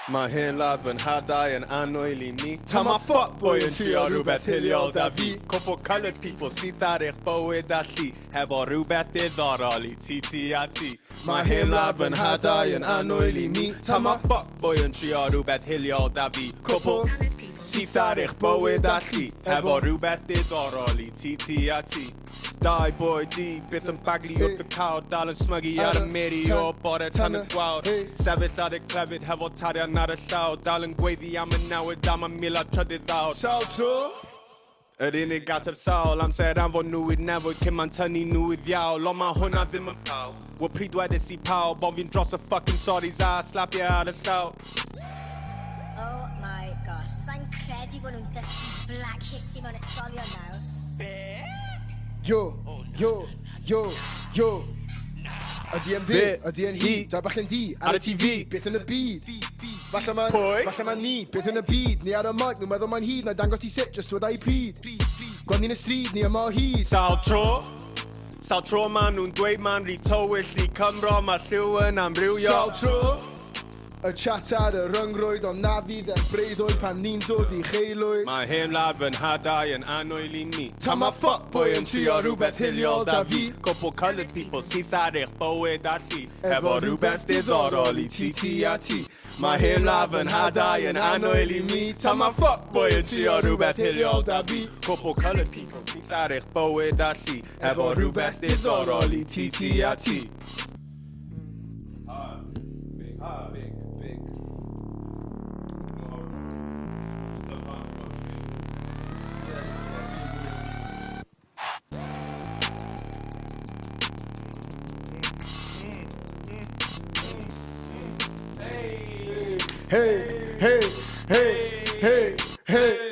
Mae hyn lad fy nhadau yn anwyl I ni. Ta ma fuckboy yn trio rhywbeth hiliol da fi. Cwpl coloured people sydd ar eich bywyd a lli. Hefo rhywbeth diddorol I ti a ti. Mae hyn lad fy nhadau yn anwyl I mi. Ta ma fuckboy yn trio rhywbeth hiliol da fi. Cwpl sydd ar eich bywyd a lli. Hefo rhywbeth diddorol I ti a ti. Dau boi di, byth yn baglu wrth y cael. Dal yn smygu ar y miri o bore tan y gwawr. Sefyll ar y clefyd hefo tarian ar y llaw. Dal yn gweiddi am y newid am y mil a trydydd ddawr. Sawl Tro? Yr unig ateb Sawl amser am fod nhw I newid cyn ma'n tynnu nhw I ddiawl. Ond ma' hwnna ddim yn paw. Wel pryd wedys I pawb ond fi'n dros y fucking sorries a slapiau ar y llaw. Oh my gosh, sa'n credu bod nhw'n dysgu black history mewn ysgolion nawr. Yo. Ydy yn fi, ydy yn hi, da bach yn di, ar y TV, beth yn y byd. Falle ma'n ni, beth yn y byd, ni ar y mic, nhw'n meddwl ma'n hyd, na dangos I sit, just dod a'i pryd. Gwan ni'n y stryd, ni yma o hyd. Sawl Tro ma nhw'n dweud ma'n rhy tywyll I Cymro, mae lliw yn amrywio. Sawl Tro? Y chat ar y ryngrwyd, ond na fydd e'n breuddwyd pan ni'n dod I cheilwyd. Mae hyn lad fy nhadau yn anwyl I ni. Ta ma fuckboy yn trio rhywbeth hiliol da fi. Cwpl coloured people sydd ar eich bywyd a lli. Efo rhywbeth diddorol I ti a ti. Mae hyn lad fy nhadau yn anwyl I mi. Ta ma fuckboy yn trio rhywbeth hiliol da fi. Cwpl coloured people sydd ar eich bywyd a lli. Efo rhywbeth diddorol I ti a ti. Hey.